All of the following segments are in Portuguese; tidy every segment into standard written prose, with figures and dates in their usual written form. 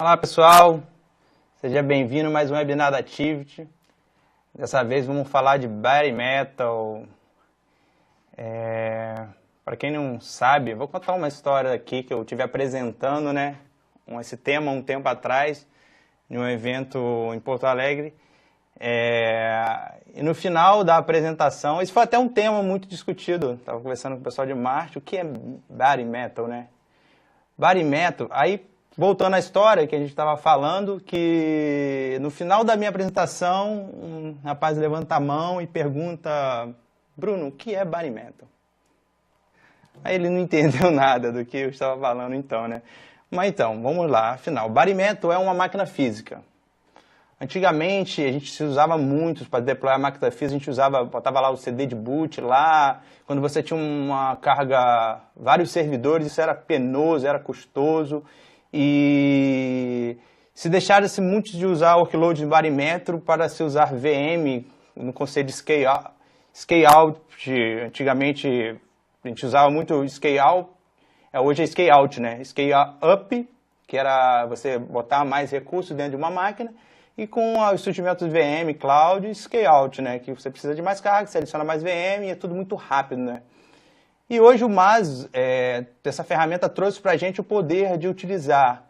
Olá pessoal, seja bem-vindo a mais um webinar da Activity. Dessa vez vamos falar de Bare Metal. Para quem não sabe, vou contar uma história aqui que eu estive apresentando, esse tema um tempo atrás, em um evento em Porto Alegre. E no final da apresentação, esse foi até um tema muito discutido, estava conversando com o pessoal de marketing, o que é Bare Metal, Bare Metal, aí voltando à história que a gente estava falando, que no final da minha apresentação, um rapaz levanta a mão e pergunta: Bruno, o que é Bare Metal? Aí ele não entendeu nada do que eu estava falando então, Mas então, vamos lá, afinal, Bare Metal é uma máquina física. Antigamente, a gente se usava muito para deployar a máquina física, a gente botava lá o CD de boot lá, quando você tinha uma carga, vários servidores, isso era penoso, era custoso, e se deixaram-se muito de usar workload de Bare Metal para se usar VM, no conceito de scale out, antigamente a gente usava muito scale out, hoje é scale out, Scale up, que era você botar mais recursos dentro de uma máquina, e com os surgimentos VM, Cloud, Scale Out, que você precisa de mais carga, você adiciona mais VM e é tudo muito rápido, E hoje o MAS, essa ferramenta trouxe para a gente o poder de utilizar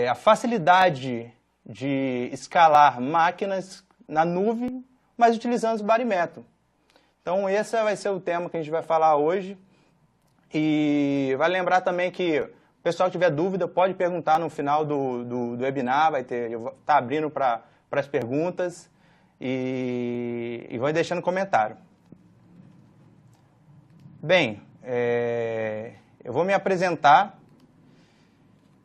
a facilidade de escalar máquinas na nuvem, mas utilizando o Bare Metal. Então esse vai ser o tema que a gente vai falar hoje. E vai lembrar também que o pessoal que tiver dúvida pode perguntar no final do webinar, eu vou estar abrindo para as perguntas e vão deixando comentário. Bem, eu vou me apresentar.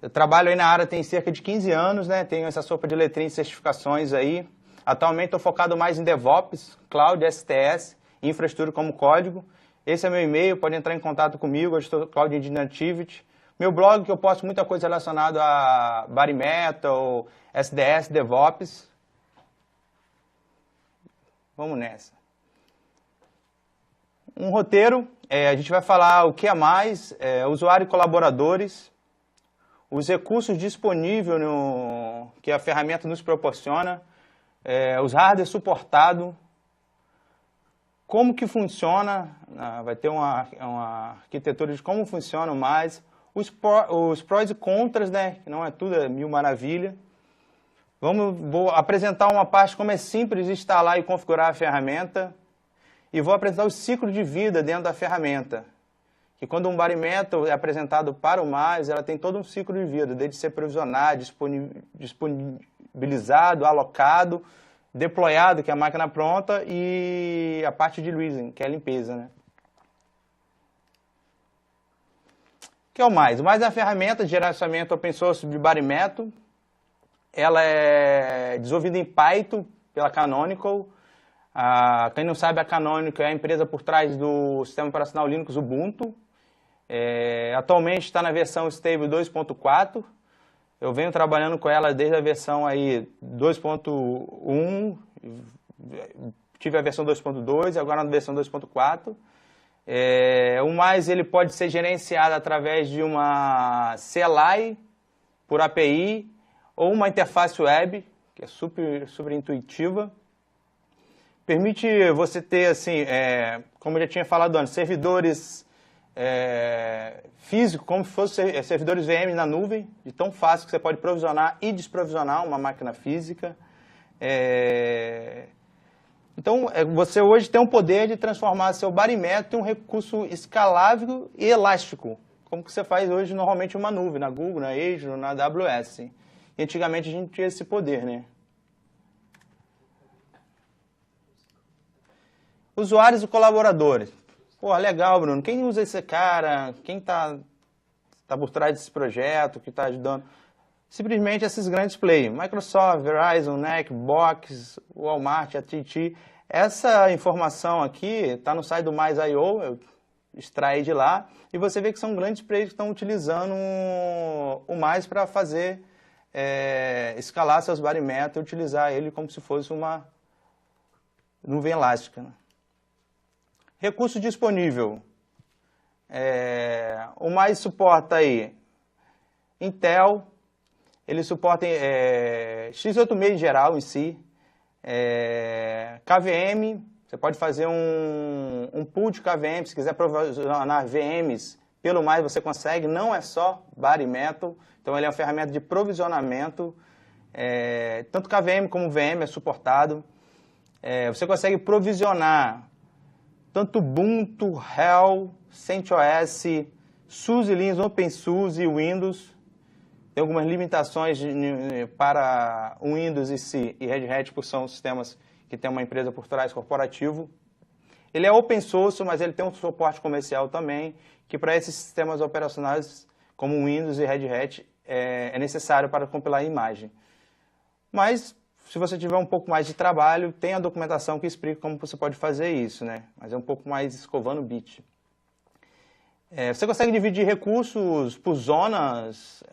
Eu trabalho aí na área tem cerca de 15 anos, Tenho essa sopa de letrinhas e certificações aí. Atualmente estou focado mais em DevOps, Cloud, STS, infraestrutura como código. Esse é meu e-mail, pode entrar em contato comigo, eu estou Cloud Engineering Activity. Meu blog, que eu posto muita coisa relacionada a Bare Metal, SDS, DevOps. Vamos nessa. Um roteiro, a gente vai falar o que é mais, usuário e colaboradores, os recursos disponíveis que a ferramenta nos proporciona, os hardware suportados, como que funciona, vai ter uma arquitetura de como funciona mais, os prós e contras, que não é tudo mil maravilha. Vou apresentar uma parte como é simples instalar e configurar a ferramenta, e vou apresentar o ciclo de vida dentro da ferramenta. Que quando um Bare Metal é apresentado para o MAS, ela tem todo um ciclo de vida, desde ser provisionado, disponibilizado, alocado, deployado, que é a máquina pronta, e a parte de releasing, que é a limpeza, O que é o MAS? O MAS é a ferramenta de gerenciamento open source de Bare Metal. Ela é desenvolvida em Python pela Canonical. Quem não sabe, a Canonical é a empresa por trás do sistema operacional Linux Ubuntu. Atualmente está na versão Stable 2.4. Eu venho trabalhando com ela desde a versão aí 2.1, tive a versão 2.2 e agora na versão 2.4. O MAS ele pode ser gerenciado através de uma CLI por API ou uma interface web, que é super intuitiva. Permite você ter, assim, como eu já tinha falado antes, servidores físicos, como se fossem servidores VM na nuvem, de tão fácil que você pode provisionar e desprovisionar uma máquina física. Então, você hoje tem o poder de transformar seu Bare Metal em um recurso escalável e elástico, como que você faz hoje normalmente uma nuvem, na Google, na Azure, na AWS. E antigamente a gente tinha esse poder, Usuários e colaboradores. Pô, legal, Bruno. Quem usa esse cara? Quem tá por trás desse projeto, que está ajudando? Simplesmente esses grandes players. Microsoft, Verizon, NEC, Box, Walmart, AT&T. Essa informação aqui está no site do MAS.io, eu extraí de lá, e você vê que são grandes players que estão utilizando o MAS para fazer, escalar seus Bare Metal e utilizar ele como se fosse uma nuvem elástica. Recurso disponível. O MAS suporta aí Intel, Ele suporta x86 em geral em si, KVM, você pode fazer um pool de KVM, se quiser provisionar VMs pelo mais você consegue, não é só bare metal, então ele é uma ferramenta de provisionamento, tanto KVM como VM é suportado. Você consegue provisionar tanto Ubuntu, Hell, CentOS, SUSE, Linux, OpenSUSE e Windows. Tem algumas limitações para o Windows em si e Red Hat, porque são sistemas que tem uma empresa por trás, corporativo. Ele é open source, mas ele tem um suporte comercial também, que para esses sistemas operacionais, como Windows e Red Hat, é necessário para compilar a imagem. Mas, se você tiver um pouco mais de trabalho, tem a documentação que explica como você pode fazer isso, né? Mas é um pouco mais escovando bit. Você consegue dividir recursos por zonas,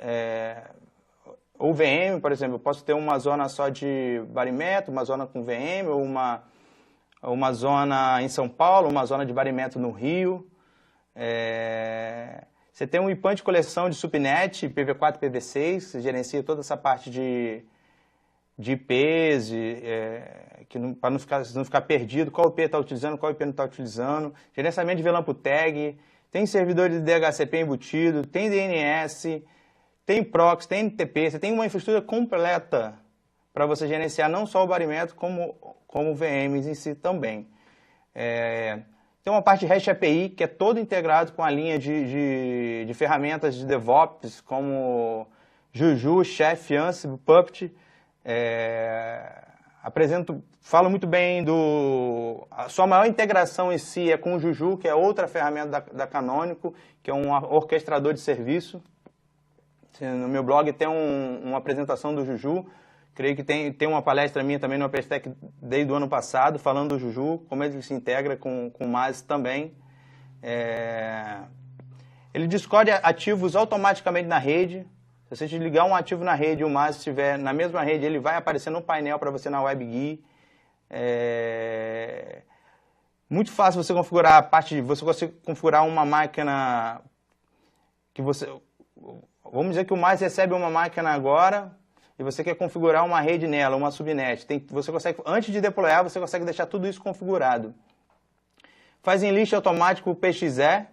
ou VM, por exemplo. Eu posso ter uma zona só de bare metal, uma zona com VM, ou uma zona em São Paulo, uma zona de bare metal no Rio. Você tem um IPAN de coleção de subnet, PV4 e PV6, você gerencia toda essa parte de IPs, para não ficar perdido, qual IP está utilizando, qual IP não está utilizando. Gerenciamento de VLAN por tag, tem servidor de DHCP embutido, tem DNS, tem proxy, tem NTP, você tem uma infraestrutura completa para você gerenciar não só o bare metal, como VMs em si também. Tem uma parte de REST API, que é todo integrado com a linha de ferramentas de DevOps, como Juju, Chef, Ansible, Puppet. Falo muito bem a sua maior integração em si é com o Juju, que é outra ferramenta da Canonical, que é um orquestrador de serviço. No meu blog tem uma apresentação do Juju, creio que tem uma palestra minha também no OpenStack desde o ano passado, falando do Juju, como ele se integra com o MAS também. Ele descobre ativos automaticamente na rede. Se você desligar um ativo na rede e o MAS estiver na mesma rede, ele vai aparecer no painel para você na WebGui. Muito fácil você configurar você consegue configurar uma máquina que você... Vamos dizer que o MAS recebe uma máquina agora e você quer configurar uma rede nela, uma subnet. Você consegue, antes de deployar, você consegue deixar tudo isso configurado. Faz enlist automático PXE.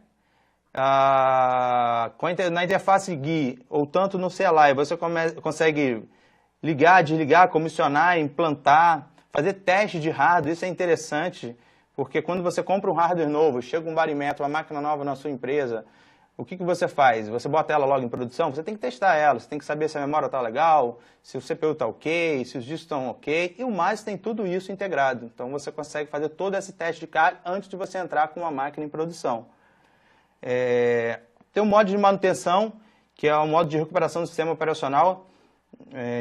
Na interface GUI, ou tanto no CLI, você consegue ligar, desligar, comissionar, implantar, fazer teste de hardware. Isso é interessante, porque quando você compra um hardware novo, chega um bare metal, uma máquina nova na sua empresa, o que você faz? Você bota ela logo em produção? Você tem que testar ela, você tem que saber se a memória está legal, se o CPU está ok, se os discos estão ok, e o mais tem tudo isso integrado. Então você consegue fazer todo esse teste de carga antes de você entrar com uma máquina em produção. Tem um modo de manutenção, que é o modo de recuperação do sistema operacional.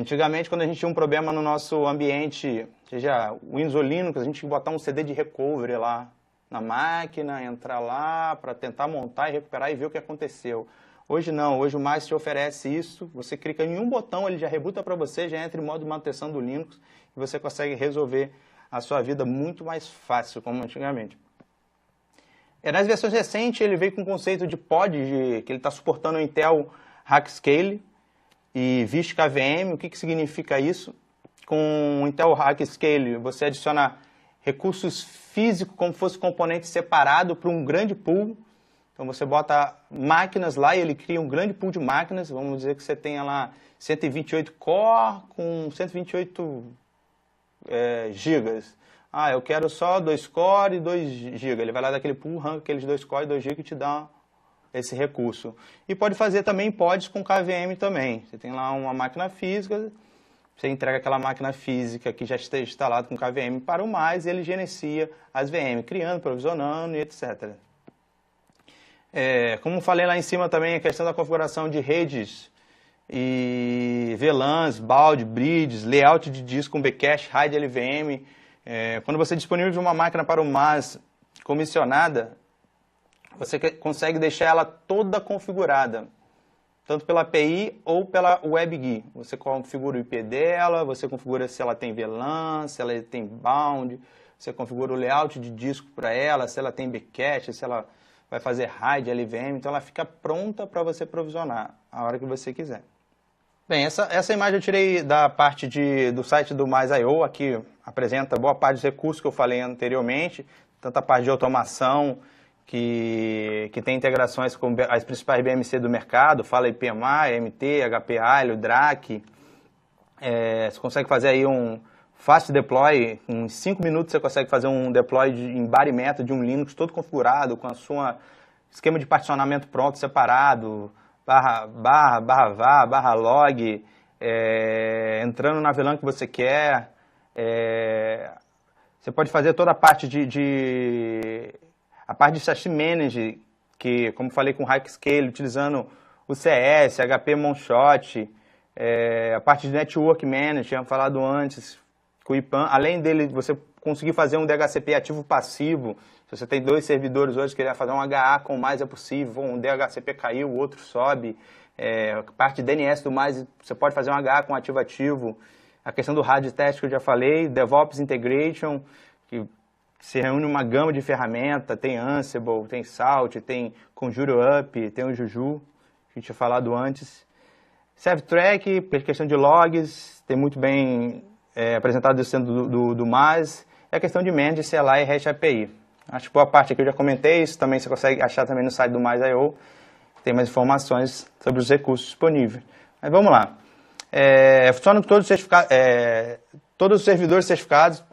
Antigamente, quando a gente tinha um problema no nosso ambiente, seja Windows ou Linux, a gente tinha que botar um CD de recovery lá na máquina, entrar lá para tentar montar e recuperar e ver o que aconteceu. Hoje não, hoje o MAS te oferece isso, você clica em um botão, ele já rebuta para você, já entra em modo de manutenção do Linux e você consegue resolver a sua vida muito mais fácil, como antigamente. Nas versões recentes, ele veio com o conceito de pod, que ele está suportando o Intel Hackscale e Vista KVM. O que significa isso? Com o Intel Hackscale, você adiciona recursos físicos como se fosse componente separado para um grande pool. Então você bota máquinas lá e ele cria um grande pool de máquinas. Vamos dizer que você tenha lá 128 core com 128 gigas. Eu quero só 2 core e 2 GB. Ele vai lá daquele pool, arranca aqueles 2 core e 2 GB e te dá esse recurso. E pode fazer também pods com KVM também. Você tem lá uma máquina física, você entrega aquela máquina física que já esteja instalada com KVM para o MAS e ele gerencia as VM, criando, provisionando e etc. Como falei lá em cima também, a questão da configuração de redes e VLANs, balde, bridges, layout de disco com bcache, RAID LVM. Quando você disponibiliza uma máquina para o MAS comissionada, você consegue deixar ela toda configurada, tanto pela API ou pela WebGui. Você configura o IP dela, você configura se ela tem VLAN, se ela tem bound, você configura o layout de disco para ela, se ela tem bcache, se ela vai fazer RAID, LVM, então ela fica pronta para você provisionar a hora que você quiser. Bem, essa imagem eu tirei da parte do site do Mais.io, aqui apresenta boa parte dos recursos que eu falei anteriormente, tanto a parte de automação, que tem integrações com as principais BMC do mercado, fala IPMA, MT, HPA, o DRAC. Você consegue fazer aí um fast deploy, em 5 minutos você consegue fazer um deploy em bar e meta de um Linux todo configurado, com a sua esquema de particionamento pronto, separado, barra log, entrando na VLAN que você quer. Você pode fazer toda a parte a parte de Session Manage, que, como falei com o HighScale, utilizando o CS, HP Moonshot, a parte de Network Manage, tinha falado antes, com o IPAM. Além dele, você conseguir fazer um DHCP ativo-passivo. Se você tem 2 servidores hoje, querer fazer um HA com mais é possível, um DHCP caiu, o outro sobe. Parte de DNS do mais, você pode fazer um HA com ativo-ativo. A questão do RAD test que eu já falei, DevOps Integration, que se reúne uma gama de ferramentas, tem Ansible, tem Salt, tem Conjure Up, tem o Juju, que a gente tinha falado antes. ServTrack, questão de logs, tem muito bem apresentado sendo do MAS, e a questão de Manage, CLI e REST API. Acho que boa parte aqui eu já comentei, isso também você consegue achar também no site do Mais.io, tem mais informações sobre os recursos disponíveis. Mas vamos lá. Funciona com todos os servidores certificados,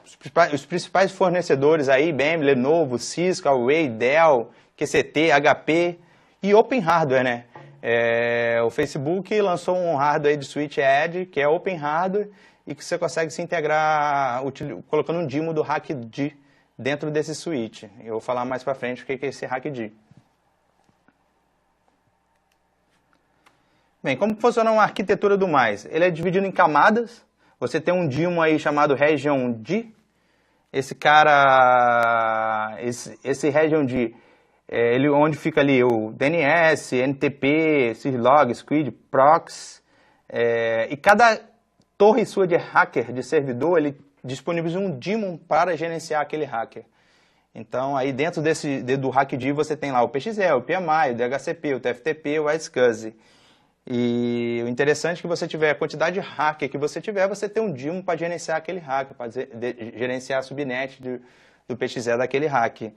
os principais fornecedores aí, IBM, Lenovo, Cisco, Huawei, Dell, QCT, HP e Open Hardware, né? O Facebook lançou um hardware de Switch Edge, que é Open Hardware, e que você consegue se integrar colocando um DIMO do HackD dentro desse switch. Eu vou falar mais para frente o que é esse HackD. Bem, como funciona uma arquitetura do Mais? Ele é dividido em camadas. Você tem um DIMO aí chamado Region D. Esse cara, esse Region D, onde fica ali o DNS, NTP, Syslog, Squid, Prox. E cada torre sua de hacker, de servidor, ele disponibiliza um daemon para gerenciar aquele hacker. Então, aí dentro do HackD você tem lá o PXE, o PMI, o DHCP, o TFTP, o iSCSI. E o interessante é que você tiver a quantidade de hacker que você tiver, você tem um daemon para gerenciar aquele hacker, para gerenciar a subnet do PXE daquele hack.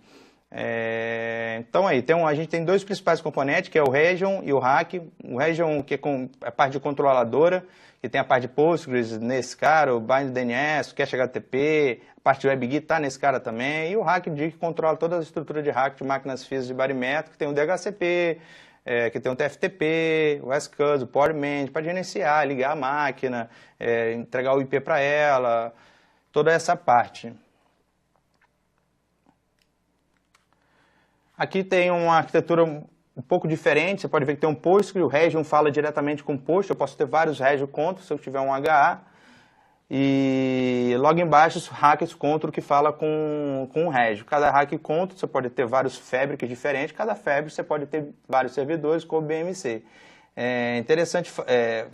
Então aí, a gente tem 2 principais componentes, que é o Region e o Hack. O Region, que é a parte de controladora, que tem a parte de Postgres nesse cara, o Bind DNS, o Cache HTTP, a parte de WebGit está nesse cara também, e o HackD, que controla toda a estrutura de hack de máquinas físicas de barimétrico, que tem o DHCP, que tem o TFTP, o SCSI, o PowerManage, para gerenciar, ligar a máquina, entregar o IP para ela, toda essa parte. Aqui tem uma arquitetura um pouco diferente, você pode ver que tem um Postgre, o Region fala diretamente com o Post, eu posso ter vários Region contra se eu tiver um HA, e logo embaixo os hackers contra que fala com o Region. Cada hack contra você pode ter vários fabrics diferentes, cada fabric você pode ter vários servidores com o BMC. É interessante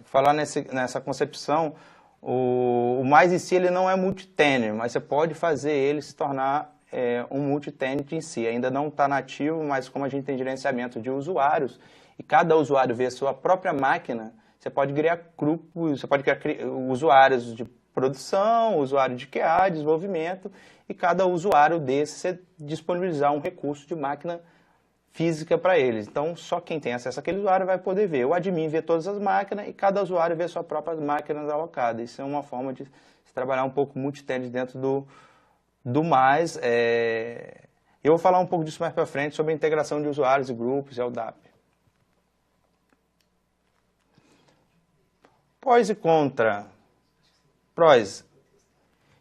falar nessa concepção, o Mais em si ele não é multi-tenant, mas você pode fazer ele se tornar um multi-tenant em si. Ainda não está nativo, mas como a gente tem gerenciamento de usuários, e cada usuário vê a sua própria máquina, você pode criar grupos, você pode criar usuários de produção, usuário de QA, desenvolvimento, e cada usuário desse você disponibilizar um recurso de máquina física para eles. Então, só quem tem acesso àquele usuário vai poder ver. O admin vê todas as máquinas e cada usuário vê suas próprias máquinas alocadas. Isso é uma forma de se trabalhar um pouco multi-tenant dentro do Mais. Eu vou falar um pouco disso mais para frente, sobre a integração de usuários e grupos e LDAP. Prós e contra. Prós.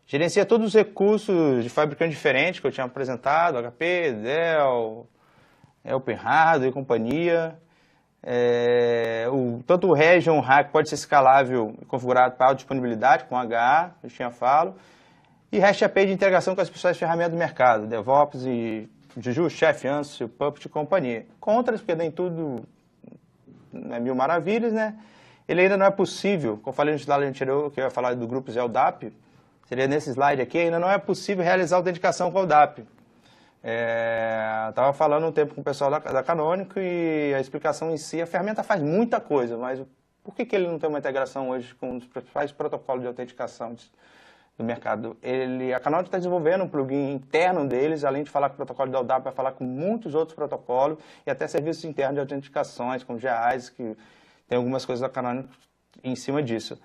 Gerencia todos os recursos de fabricante diferente que eu tinha apresentado, HP, Dell, Open Hardware e companhia. Tanto o Region Hack pode ser escalável e configurado para disponibilidade com HA, eu tinha falo. E REST API de integração com as principais ferramentas do mercado, DevOps e Juju, Chef, Ansible, Puppet e companhia. Contras, porque nem tudo é mil maravilhas, né? Ele ainda não é possível, como eu falei no slide anterior, que eu ia falar do grupo LDAP, seria nesse slide aqui, ainda não é possível realizar autenticação com o LDAP. Estava falando um tempo com o pessoal da Canonical e a explicação em si, a ferramenta faz muita coisa, mas Por que ele não tem uma integração hoje com um dos principais protocolos de autenticação do mercado? A Canonical está desenvolvendo um plugin interno deles, além de falar com o protocolo da ODAP, vai falar com muitos outros protocolos e até serviços internos de autenticações, como GAIs, que tem algumas coisas da Canonical em cima disso.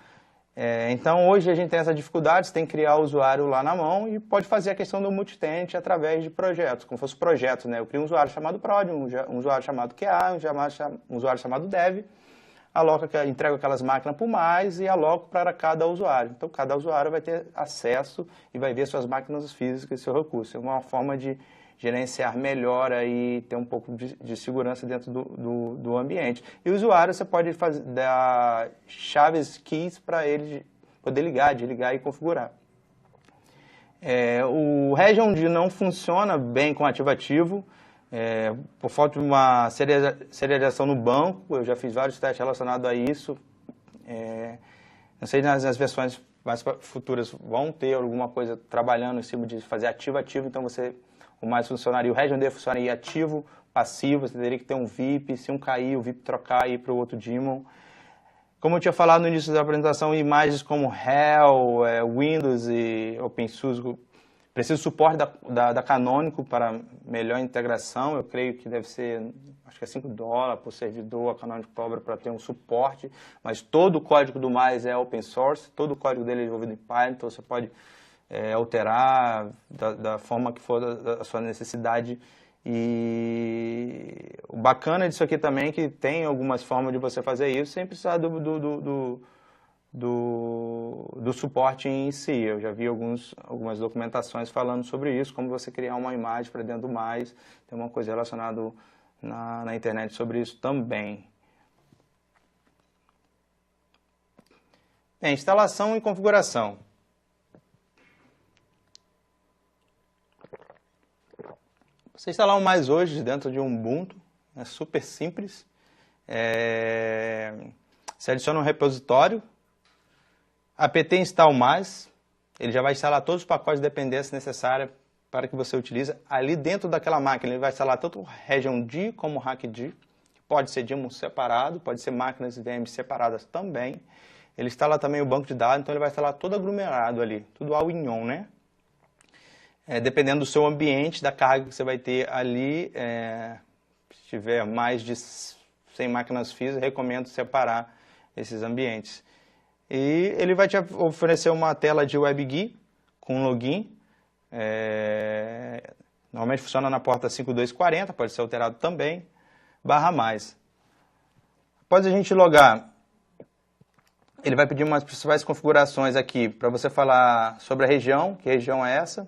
Então, hoje a gente tem essa dificuldade, você tem que criar o usuário lá na mão e pode fazer a questão do multitenant através de projetos, como fosse projetos, né? Eu crio um usuário chamado prod, um usuário chamado QA, um usuário chamado dev, entrego aquelas máquinas por mais e aloco para cada usuário. Então, cada usuário vai ter acesso e vai ver suas máquinas físicas e seu recurso. É uma forma de gerenciar melhor e ter um pouco de segurança dentro do ambiente. E o usuário, você pode dar chaves, keys, para ele poder ligar, desligar e configurar. O Regiond não funciona bem com ativo-ativo, por falta de uma serialização no banco. Eu já fiz vários testes relacionados a isso. Não sei nas versões mais futuras vão ter alguma coisa trabalhando em cima de fazer ativo-ativo, então o mais funcionaria. O Regiond funcionaria ativo, passivo, você teria que ter um VIP, se um cair, o VIP trocar e ir para o outro daemon. Como eu tinha falado no início da apresentação, imagens como Hell, Windows e OpenSUSE precisam de suporte da Canonical para melhor integração. Eu creio que deve ser, acho que é $5 por servidor, a Canonical cobra para ter um suporte, mas todo o código do mais é open source, todo o código dele é desenvolvido em Python, então você pode alterar da forma que for da sua necessidade. E o bacana disso aqui também é que tem algumas formas de você fazer isso sem precisar do suporte em si. Eu já vi algumas documentações falando sobre isso, como você criar uma imagem para dentro do mais. Tem uma coisa relacionada na internet sobre isso também. Instalação e configuração. Você instalar um mais hoje dentro de um Ubuntu, é super simples. Você adiciona um repositório, apt install mais, ele já vai instalar todos os pacotes de dependência necessários para que você utilize. Ali dentro daquela máquina, ele vai instalar tanto o Regiond como o Hackd, que pode ser daemon separado, pode ser máquinas VM separadas também. Ele instala também o banco de dados, então ele vai instalar todo aglomerado ali, tudo all-in-one, né? Dependendo do seu ambiente, da carga que você vai ter ali, se tiver mais de 100 máquinas físicas, recomendo separar esses ambientes. E ele vai te oferecer uma tela de WebGui com login. Normalmente funciona na porta 5240, pode ser alterado também, /mais. Após a gente logar, ele vai pedir umas principais configurações aqui para você falar sobre a região, que região é essa.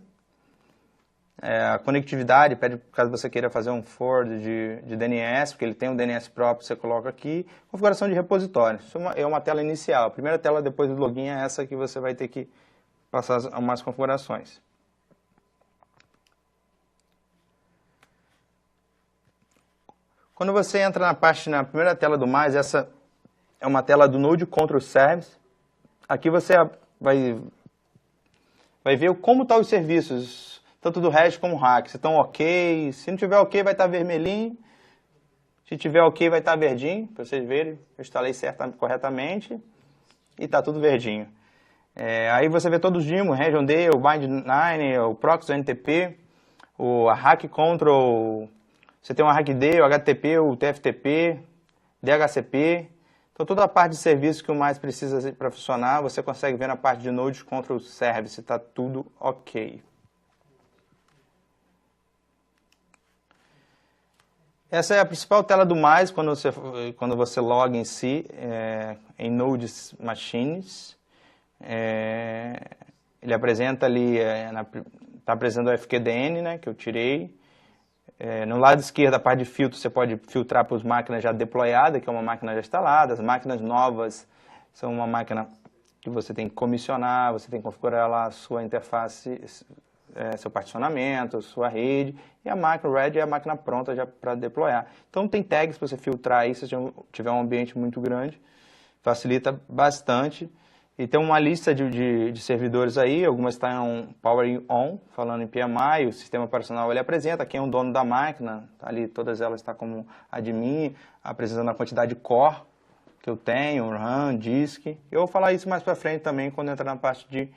A conectividade, pede caso você queira fazer um forward de DNS, porque ele tem um DNS próprio, você coloca aqui. Configuração de repositório, isso é uma tela inicial. A primeira tela depois do login é essa que você vai ter que passar umas configurações. Quando você entra na primeira tela do mais, essa é uma tela do Node Control Service. Aqui você vai ver como estão os serviços, tanto do REST como hack, se estão ok. Se não tiver ok, vai estar vermelhinho. Se tiver ok, vai estar verdinho, para vocês verem. Eu instalei corretamente e está tudo verdinho. Aí você vê todos os daemons, o Regiond, o Bind9, o Proxy, o NTP, a Hack Control. Você tem o Hackd, o HTTP, o TFTP, DHCP. Então toda a parte de serviço que o mais precisa para funcionar, você consegue ver na parte de Node Control Service, está tudo ok. Essa é a principal tela do mais quando você loga em si, em Node Machines. Ele apresenta ali, está apresentando o FQDN, né, que eu tirei. No lado esquerdo, a parte de filtro, você pode filtrar para as máquinas já deployadas, que é uma máquina já instalada. As máquinas novas são uma máquina que você tem que comissionar, você tem que configurar lá a sua interface, seu particionamento, sua rede, e a máquina Red é a máquina pronta já para deployar. Então tem tags para você filtrar aí, se você tiver um ambiente muito grande, facilita bastante. E tem uma lista de servidores aí, algumas estão Power On, falando em PMI, o sistema operacional ele apresenta, quem é o dono da máquina, tá ali, todas elas estão como admin, apresentando a quantidade de core que eu tenho, RAM, disk. Eu vou falar isso mais para frente também, quando entrar na parte de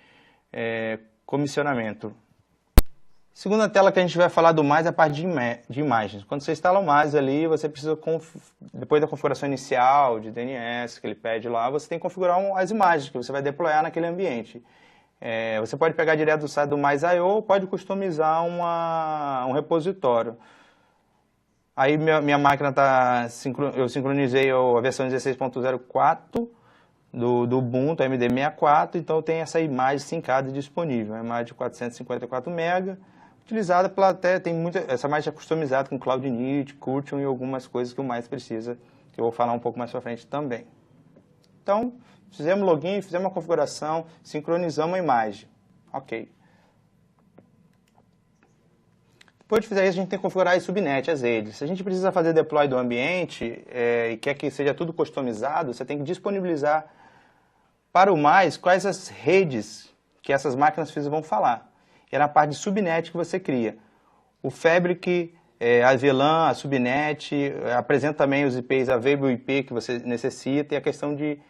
comissionamento. Segunda tela que a gente vai falar do mais é a parte de imagens. Quando você instala o mais ali, você precisa, depois da configuração inicial de DNS que ele pede lá, você tem que configurar as imagens que você vai deployar naquele ambiente. Você pode pegar direto do site do mais.io ou pode customizar um repositório. Aí minha máquina eu sincronizei a versão 16.04 do Ubuntu MD64, então tem essa imagem sincada disponível, uma imagem de 454 MB, utilizada essa imagem é customizada com CloudInit, Curtium e algumas coisas que o mais precisa, que eu vou falar um pouco mais para frente também. Então, fizemos login, fizemos uma configuração, sincronizamos a imagem. Ok. Depois de fazer isso, a gente tem que configurar as subnet, as redes. Se a gente precisa fazer deploy do ambiente e quer que seja tudo customizado, você tem que disponibilizar para o mais quais as redes que essas máquinas vão falar. E é na parte de subnet que você cria. O Fabric, a VLAN, a subnet, apresenta também os IPs, a Available IP que você necessita e a questão de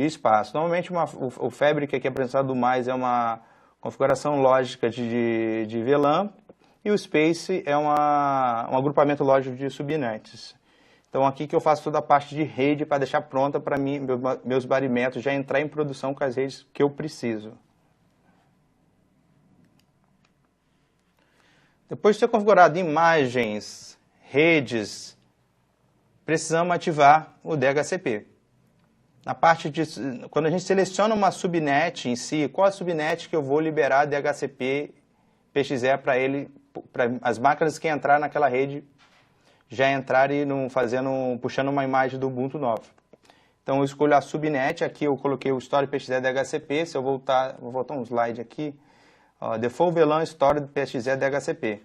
espaço. Normalmente o Fabric aqui apresentado do mais é uma configuração lógica de VLAN e o Space é um agrupamento lógico de subnets. Então aqui que eu faço toda a parte de rede para deixar pronta para mim, meus barimentos já entrar em produção com as redes que eu preciso. Depois de ter configurado imagens, redes, precisamos ativar o DHCP. Na parte quando a gente seleciona uma subnet em si, qual a subnet que eu vou liberar DHCP PXE para as máquinas que entrar naquela rede já entrarem puxando uma imagem do Ubuntu nova. Então eu escolho a subnet, aqui eu coloquei o Store PXE DHCP, se eu vou voltar um slide aqui, Default VLAN Store PXE DHCP.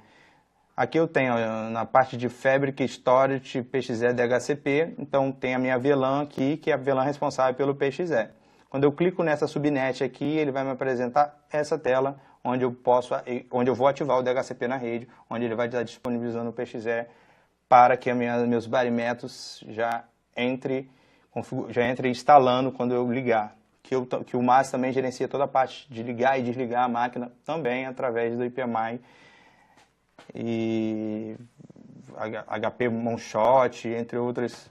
Aqui eu tenho na parte de Fabric Storage PXE DHCP, então tem a minha VLAN aqui, que é a VLAN responsável pelo PXE. Quando eu clico nessa subnet aqui, ele vai me apresentar essa tela, onde eu vou ativar o DHCP na rede, onde ele vai estar disponibilizando o PXE para que meus barimentos já entre instalando quando eu ligar. Que o MAS também gerencia toda a parte de ligar e desligar a máquina, também através do IPMI e HP Moonshot, entre outras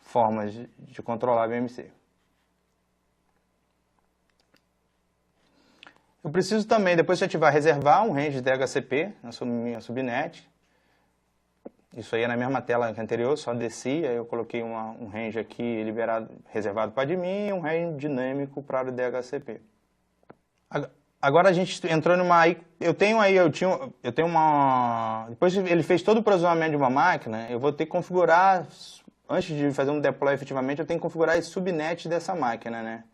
formas de controlar a BMC. Eu preciso também, depois de ativar, reservar um range de DHCP na minha subnet. Isso aí é na mesma tela que anterior, só descia, eu coloquei um range aqui reservado para admin e um range dinâmico para o DHCP. Agora a gente entrou numa... Depois que ele fez todo o provisionamento de uma máquina, eu vou ter que configurar, antes de fazer um deploy efetivamente, eu tenho que configurar as subnets dessa máquina, né?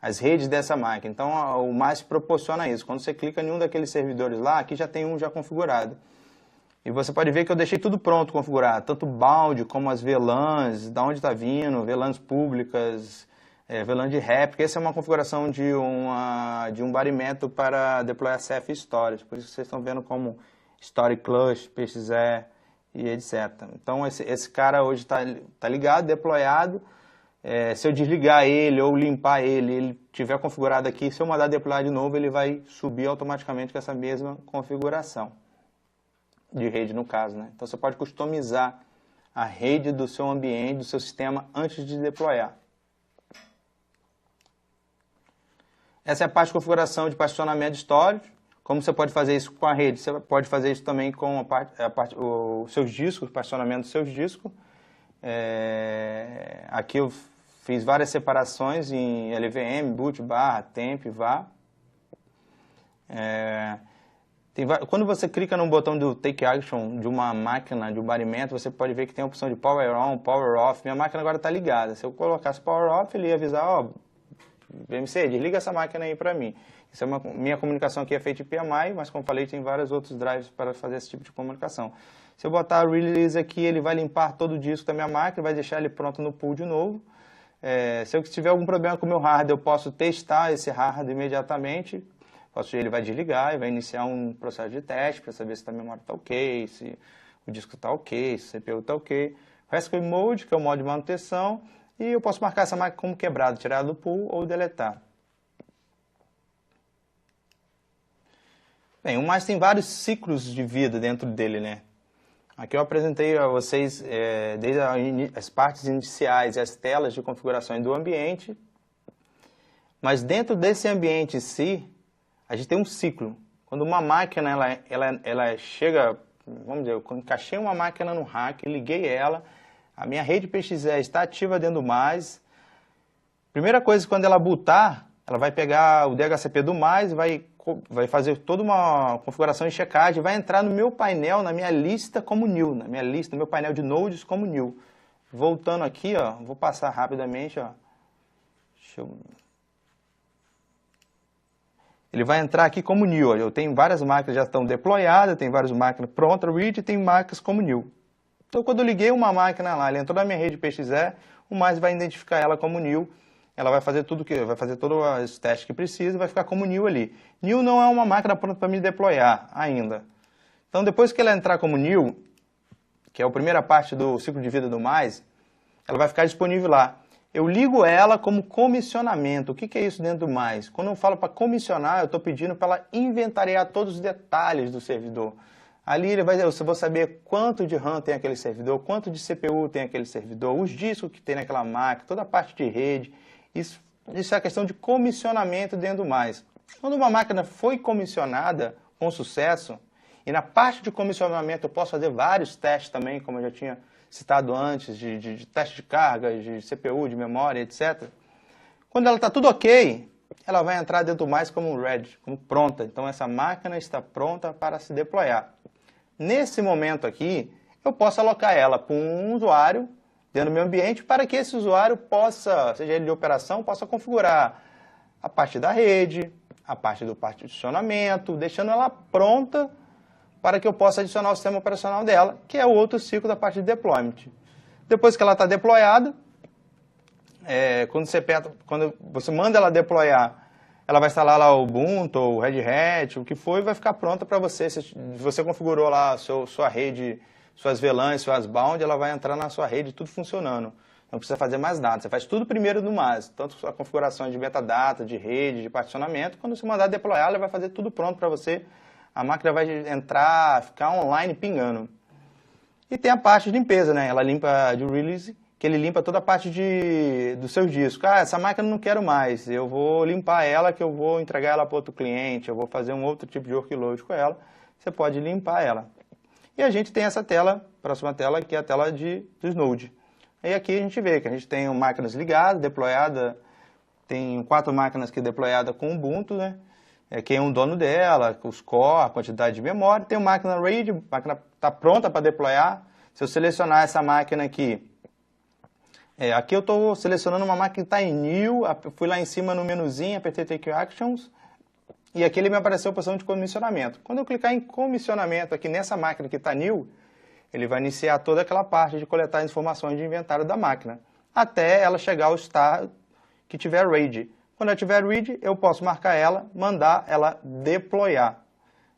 As redes dessa máquina. Então o MAS proporciona isso. Quando você clica em um daqueles servidores lá, aqui já tem um já configurado. E você pode ver que eu deixei tudo pronto configurado, tanto o balde como as VLANs, da onde está vindo, VLANs públicas, VLAN de réplica. Essa é uma configuração de um barimento para deployar Ceph Storage. Por isso que vocês estão vendo como Story Cluster, PXE e etc. Então esse cara hoje está ligado, deployado. Se eu desligar ele ou limpar ele tiver configurado aqui, se eu mandar deployar de novo, ele vai subir automaticamente com essa mesma configuração. De rede, no caso, né? Então você pode customizar a rede do seu ambiente, do seu sistema, antes de deployar. Essa é a parte de configuração de particionamento de storage. Como você pode fazer isso com a rede? Você pode fazer isso também com os seus discos, particionamento dos seus discos. Aqui eu fiz várias separações em LVM, boot, barra, temp, var. Quando você clica no botão do Take Action de uma máquina, de um barimento, você pode ver que tem a opção de Power On, Power Off. Minha máquina agora está ligada. Se eu colocasse Power Off, ele ia avisar, BMC, desliga essa máquina aí para mim. Isso minha comunicação aqui é feita em PMI, mas como falei, tem vários outros drives para fazer esse tipo de comunicação. Se eu botar Release aqui, ele vai limpar todo o disco da minha máquina, vai deixar ele pronto no pool de novo. Se eu tiver algum problema com o meu hardware, eu posso testar esse hardware imediatamente. Ele vai desligar e vai iniciar um processo de teste para saber se a memória está ok, se o disco está ok, se o CPU está ok. Rescue Mode, que é o modo de manutenção, E eu posso marcar essa máquina como quebrada, tirar do pool ou deletar. Bem, o MICE tem vários ciclos de vida dentro dele, né? Aqui eu apresentei a vocês desde as partes iniciais e as telas de configurações do ambiente, mas dentro desse ambiente em si, a gente tem um ciclo. Quando uma máquina ela chega, vamos dizer, eu encaixei uma máquina no rack, liguei ela, a minha rede PXE está ativa dentro do MICE. Primeira coisa, quando ela bootar, ela vai pegar o DHCP do MICE, vai fazer toda uma configuração de checagem, vai entrar no meu painel, na minha lista como new, na minha lista, no meu painel de nodes como new. Voltando aqui, ó, vou passar rapidamente, ó. Ele vai entrar aqui como new. Ó. Eu tenho várias máquinas que já estão deployadas, tem várias máquinas prontas, read, e tem máquinas como new. Então, quando eu liguei uma máquina lá, ela entrou na minha rede PXE, o MICE vai identificar ela como new. Ela vai fazer todos os testes que precisa e vai ficar como new ali. New não é uma máquina pronta para me deployar ainda. Então, depois que ela entrar como new, que é a primeira parte do ciclo de vida do MICE, ela vai ficar disponível lá. Eu ligo ela como comissionamento. O que é isso dentro do MICE? Quando eu falo para comissionar, eu estou pedindo para ela inventariar todos os detalhes do servidor. Ali eu vou saber quanto de RAM tem aquele servidor, quanto de CPU tem aquele servidor, os discos que tem naquela máquina, toda a parte de rede. Isso é a questão de comissionamento dentro do MICE. Quando uma máquina foi comissionada com sucesso, e na parte de comissionamento eu posso fazer vários testes também, como eu já tinha citado antes, de teste de carga, de CPU, de memória, etc. Quando ela está tudo ok, ela vai entrar dentro do MICE como ready, como pronta. Então essa máquina está pronta para se deployar. Nesse momento aqui, eu posso alocar ela para um usuário dentro do meu ambiente para que esse usuário possa, seja ele de operação, possa configurar a parte da rede, a parte do particionamento, deixando ela pronta para que eu possa adicionar o sistema operacional dela, que é o outro ciclo da parte de deployment. Depois que ela está deployada, quando você manda ela deployar, ela vai instalar lá o Ubuntu, o Red Hat, o que for, e vai ficar pronta para você. Se você configurou lá a sua rede, suas VLANs, suas bound, ela vai entrar na sua rede, tudo funcionando. Não precisa fazer mais nada. Você faz tudo primeiro no MICE, tanto a configuração de metadata, de rede, de particionamento. Quando você mandar deployar, ela vai fazer tudo pronto para você. A máquina vai entrar, ficar online pingando. E tem a parte de limpeza, né? Ela limpa de release, que ele limpa toda a parte dos seus discos. Ah, essa máquina eu não quero mais, eu vou limpar ela, que eu vou entregar ela para outro cliente, eu vou fazer um outro tipo de workload com ela. Você pode limpar ela. E a gente tem essa tela, próxima tela, que é a tela dos Node. E aqui a gente vê que a gente tem máquinas ligadas, deployadas, tem 4 máquinas que deployadas com Ubuntu, né? Quem é o dono dela, os core, a quantidade de memória. Tem uma máquina RAID, a máquina está pronta para deployar. Se eu selecionar essa máquina aqui, aqui eu estou selecionando uma máquina que está em new, fui lá em cima no menuzinho, apertei Take Actions, e aqui ele me apareceu a opção de comissionamento. Quando eu clicar em comissionamento aqui nessa máquina que está new, ele vai iniciar toda aquela parte de coletar informações de inventário da máquina, até ela chegar ao estado que tiver RAID. Quando ela tiver read, eu posso marcar ela, mandar ela deployar.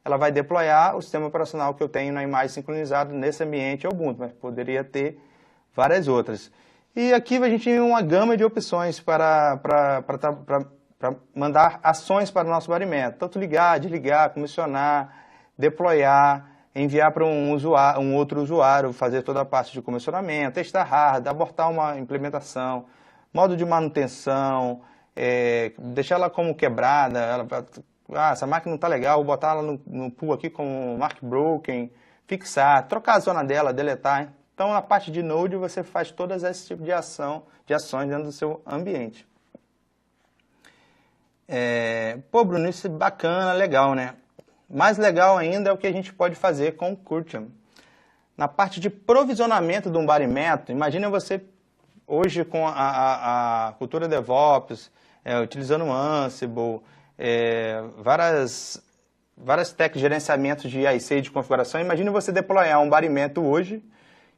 Ela vai deployar o sistema operacional que eu tenho na imagem sincronizada nesse ambiente Ubuntu, mas poderia ter várias outras. E aqui a gente tem uma gama de opções para mandar ações para o nosso environment. Tanto ligar, desligar, comissionar, deployar, enviar para um outro usuário, fazer toda a parte de comissionamento, testar hard, abortar uma implementação, modo de manutenção, deixar ela como quebrada, essa máquina não está legal, vou botar ela no pool aqui como mark broken, fixar, trocar a zona dela, deletar. Então, na parte de Node, você faz todas esse tipo de ações dentro do seu ambiente. Pô, Bruno, isso é bacana, legal, né? Mais legal ainda é o que a gente pode fazer com o Curtium. Na parte de provisionamento do environment, imagina você hoje com a cultura DevOps, utilizando o Ansible, várias techs de gerenciamento de IC de configuração. Imagine você deployar um environment hoje,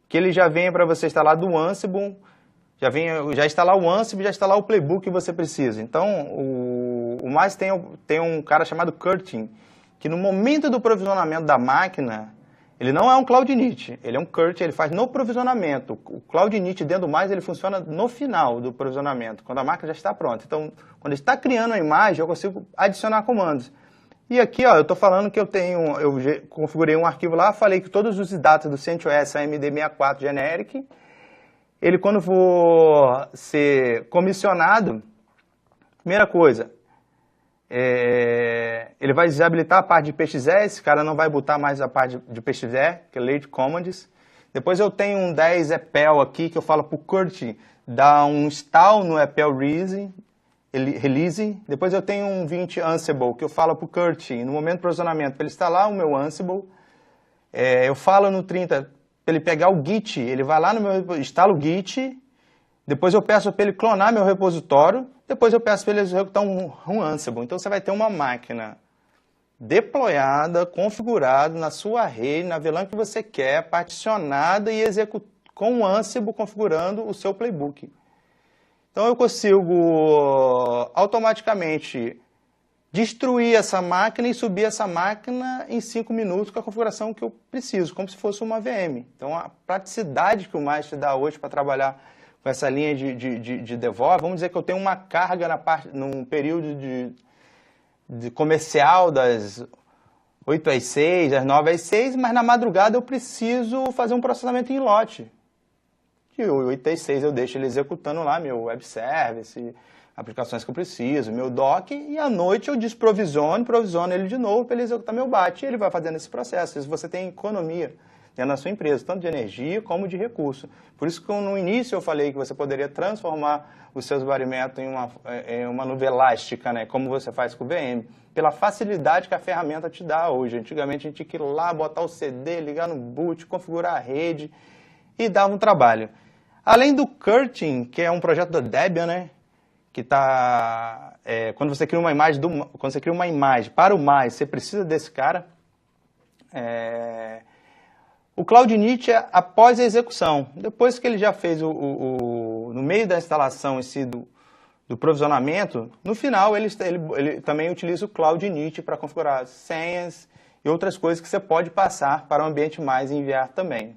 que ele já venha para você instalar do Ansible, já instalar o Ansible, já instalar o playbook que você precisa. Então, o MICE tem um cara chamado Curtium, que no momento do provisionamento da máquina, Ele não é um Cloud Init, ele é um CURT, ele faz no provisionamento. O Cloud Init dentro do mais, ele funciona no final do provisionamento, quando a máquina já está pronta. Então, quando ele está criando a imagem, eu consigo adicionar comandos. E aqui, ó, eu estou falando que eu configurei um arquivo lá, falei que todos os dados do CentOS AMD64 Generic, ele quando for ser comissionado, primeira coisa, ele vai desabilitar a parte de PXE, esse cara não vai botar mais a parte de PXE, que é Late Commands. Depois eu tenho um 10 EPEL aqui, que eu falo para o CURT dar um install no EPEL Release. Depois eu tenho um 20 Ansible, que eu falo para o CURT, no momento do provisionamento, para ele instalar o meu Ansible. Eu falo no 30, para ele pegar o Git, ele vai lá no meu, instala o Git. Depois eu peço para ele clonar meu repositório. Depois eu peço para ele executar um Ansible. Então você vai ter uma máquina deployada, configurada na sua rede, na VLAN que você quer, particionada e com o Ansible configurando o seu playbook. Então eu consigo automaticamente destruir essa máquina e subir essa máquina em 5 minutos com a configuração que eu preciso, como se fosse uma VM. Então a praticidade que o mais te dá hoje para trabalhar com essa linha de DevOps, vamos dizer que eu tenho uma carga num período de comercial das 8 às 6, das 9 às 6, mas na madrugada eu preciso fazer um processamento em lote. De 8 às 6 eu deixo ele executando lá meu web service, aplicações que eu preciso, meu doc, e à noite eu provisiono ele de novo para ele executar meu batch, e ele vai fazendo esse processo. Isso você tem economia dentro da sua empresa, tanto de energia como de recurso. Por isso que no início eu falei que você poderia transformar os seus barimentos em uma nuvem elástica, né, como você faz com o VM, pela facilidade que a ferramenta te dá hoje. Antigamente a gente tinha que ir lá, botar o CD, ligar no boot, configurar a rede, e dava um trabalho. Além do CURTing, que é um projeto da Debian, né, que está... quando você cria uma imagem para o mais, você precisa desse cara. O Cloud Init é após a execução. Depois que ele já fez no meio da instalação em si do provisionamento, no final ele também utiliza o Cloud Init para configurar senhas e outras coisas que você pode passar para o ambiente mais e enviar também.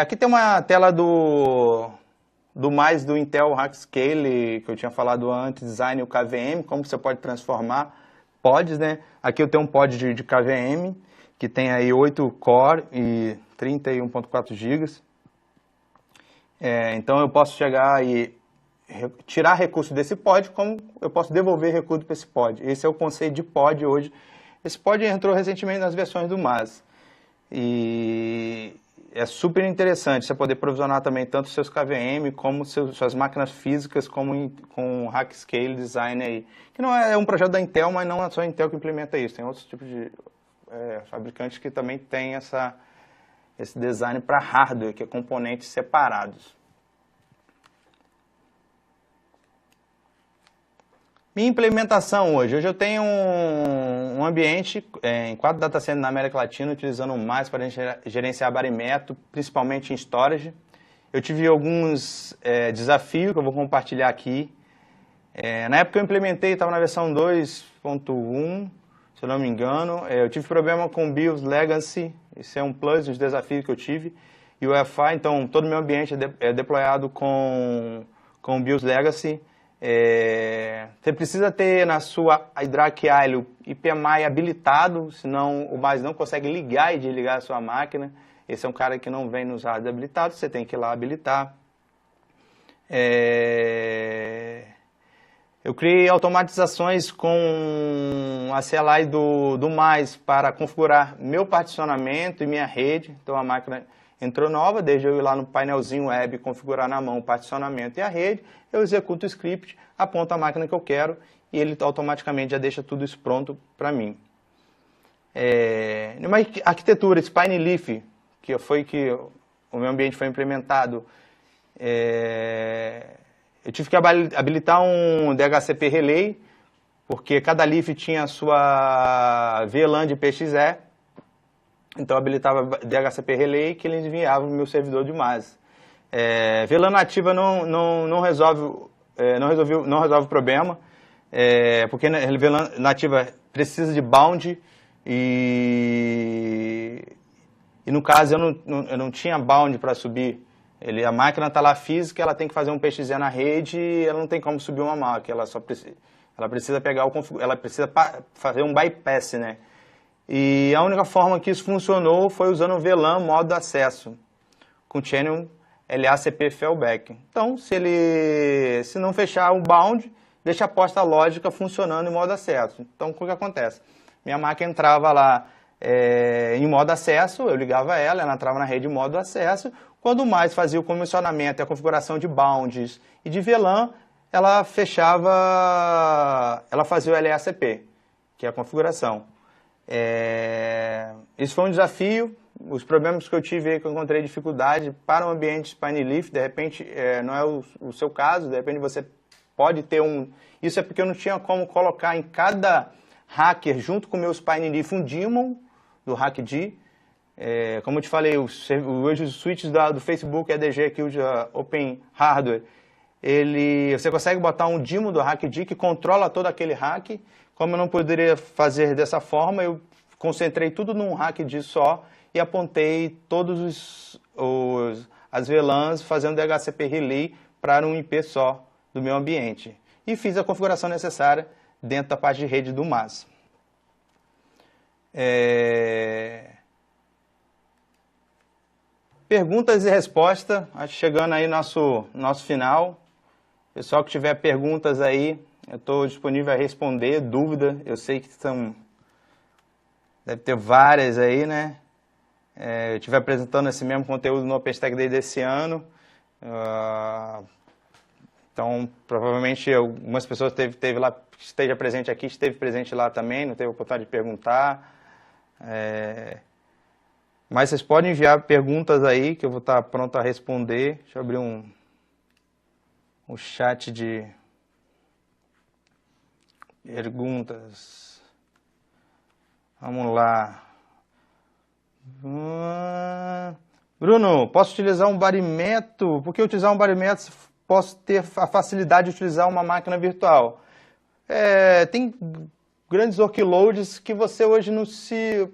Aqui tem uma tela do Intel Hackscale, que eu tinha falado antes, design o KVM, como você pode transformar pods, né? Aqui eu tenho um pod de KVM, que tem aí 8 core e 31.4 GB. Então eu posso chegar e tirar recurso desse pod, como eu posso devolver recurso para esse pod. Esse é o conceito de pod hoje. Esse pod entrou recentemente nas versões do MAS. E é super interessante você poder provisionar também tanto seus KVM como suas máquinas físicas com Hackscale Design aí. Que não é um projeto da Intel, mas não é só a Intel que implementa isso. Tem outros tipos de fabricantes que também têm esse design para hardware, que é componentes separados. Minha implementação hoje. Hoje eu tenho um ambiente em 4 data centers na América Latina, utilizando o mais para gerenciar barimetro, principalmente em storage. Eu tive alguns desafios que eu vou compartilhar aqui. Na época que eu implementei, estava na versão 2.1, se eu não me engano. Eu tive problema com BIOS Legacy, esse é um plus dos desafios que eu tive. E o UEFI, então todo o meu ambiente é deployado com BIOS Legacy. Você precisa ter na sua Hydraque o IPMI habilitado, senão o MAS não consegue ligar e desligar a sua máquina. Esse é um cara que não vem nos hardware habilitados, você tem que ir lá habilitar. Eu criei automatizações com a CLI do MAS para configurar meu particionamento e minha rede. Então a máquina entrou nova, desde eu ir lá no painelzinho web, configurar na mão o particionamento e a rede, eu executo o script, aponto a máquina que eu quero e ele automaticamente já deixa tudo isso pronto para mim. Numa arquitetura Spineleaf, que foi que o meu ambiente foi implementado, eu tive que habilitar um DHCP Relay, porque cada leaf tinha a sua VLAN de PXE, então eu habilitava DHCP Relay que ele enviava no meu servidor de MAS. VLAN nativa não resolve o problema, porque VLAN nativa precisa de bound e no caso eu não tinha bound para subir. A máquina está lá física, ela tem que fazer um PXE na rede e ela não tem como subir uma máquina, ela precisa pegar ela precisa fazer um bypass, né? E a única forma que isso funcionou foi usando o VLAN modo acesso, com channel LACP fallback. Então, se não fechar o bound, deixa a posta lógica funcionando em modo acesso. Então, o que acontece? Minha máquina entrava lá em modo acesso, eu ligava ela entrava na rede em modo acesso. Quando mais fazia o comissionamento e a configuração de bounds e de VLAN, ela fazia o LACP, que é a configuração. Isso foi um desafio. Os problemas que eu tive aí, que eu encontrei dificuldade para o ambiente SpineLeaf, de repente não é o seu caso, de repente você pode ter Isso é porque eu não tinha como colocar em cada hacker, junto com o meu SpineLeaf, um daemon do HackD. Como eu te falei, os switches do Facebook EDG aqui, o Open Hardware, você consegue botar um daemon do HackD que controla todo aquele hack. Como eu não poderia fazer dessa forma, eu concentrei tudo num HackD só e apontei todos as VLANs fazendo DHCP Relay para um IP só do meu ambiente. E fiz a configuração necessária dentro da parte de rede do MAS. Perguntas e respostas, chegando aí nosso final. Pessoal que tiver perguntas aí, eu estou disponível a responder, dúvida, eu sei que deve ter várias aí, né? Eu estive apresentando esse mesmo conteúdo no OpenStack Day desse ano, então provavelmente algumas pessoas esteve lá, esteja presente aqui, esteve presente lá também, não teve oportunidade de perguntar, mas vocês podem enviar perguntas aí que eu vou estar pronto a responder. Deixa eu abrir um chat de perguntas. Vamos lá. Bruno, posso utilizar um barimeto? Por que utilizar um barimeto se posso ter a facilidade de utilizar uma máquina virtual? Tem grandes workloads que você hoje não se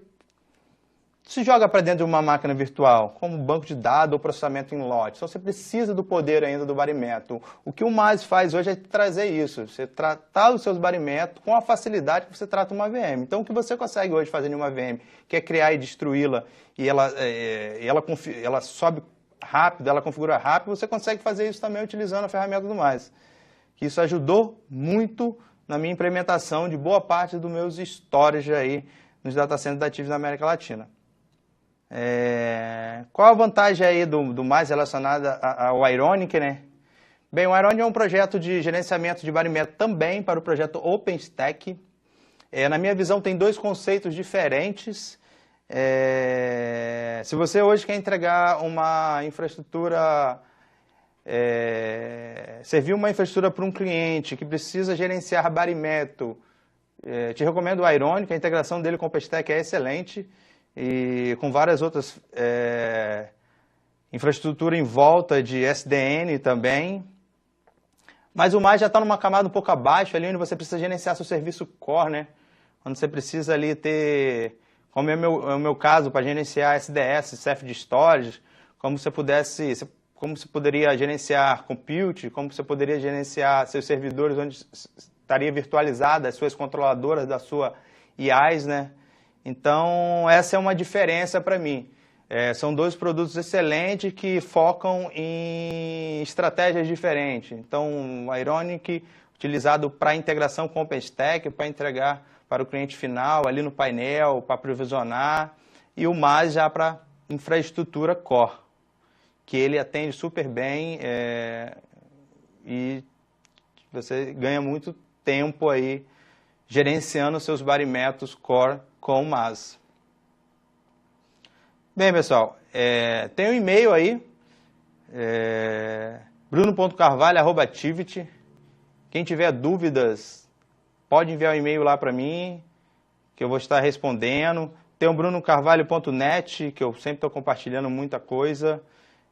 joga para dentro de uma máquina virtual, como banco de dados ou processamento em lote. Então você precisa do poder ainda do barimeto. O que o MAS faz hoje é trazer isso, você tratar os seus barimetos com a facilidade que você trata uma VM. Então o que você consegue hoje fazer em uma VM, que é criar e destruí-la, e ela sobe rápido, ela configura rápido, você consegue fazer isso também utilizando a ferramenta do MAS. Isso ajudou muito na minha implementação de boa parte dos meus storage aí nos data centers ativos na América Latina. Qual a vantagem aí do MAS relacionada ao Ironic, né? Bem, o Ironic é um projeto de gerenciamento de barimeto também para o projeto OpenStack. Na minha visão, tem dois conceitos diferentes. Se você hoje quer entregar uma infraestrutura, servir uma infraestrutura para um cliente que precisa gerenciar barimeto, te recomendo o Ironic, a integração dele com o OpenStack é excelente. E com várias outras infraestrutura em volta de SDN também. Mas o MAS já está numa camada um pouco abaixo, ali onde você precisa gerenciar seu serviço core, né? Onde você precisa ali ter, como é o meu caso, para gerenciar SDS, Ceph de storage, como você poderia gerenciar compute, como você poderia gerenciar seus servidores onde estaria virtualizada as suas controladoras da sua IaaS, né? Então, essa é uma diferença para mim. São dois produtos excelentes que focam em estratégias diferentes. Então, o Ironic, utilizado para integração com o OpenStack, para entregar para o cliente final, ali no painel, para provisionar. E o MAS já para infraestrutura core, que ele atende super bem e você ganha muito tempo aí gerenciando seus barimetos core com o MAS. Bem, pessoal, tem um e-mail aí, bruno.carvalho@activity. Quem tiver dúvidas, pode enviar um e-mail lá para mim, que eu vou estar respondendo. Tem o brunocarvalho.net, que eu sempre estou compartilhando muita coisa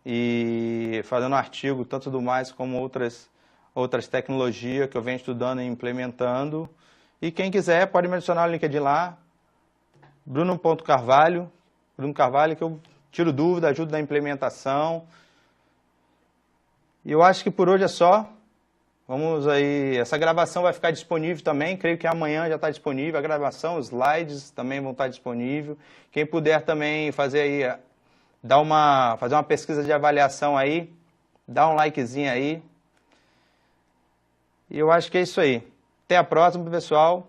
e fazendo artigo, tanto do MAS como outras tecnologias que eu venho estudando e implementando. E quem quiser pode me adicionar o LinkedIn lá, Bruno.Carvalho, Bruno Carvalho, que eu tiro dúvida, ajudo na implementação. E eu acho que por hoje é só. Vamos aí, essa gravação vai ficar disponível também, creio que amanhã já está disponível a gravação, os slides também vão estar disponíveis. Quem puder também fazer aí, fazer uma pesquisa de avaliação aí, dá um likezinho aí. E eu acho que é isso aí. Até a próxima, pessoal.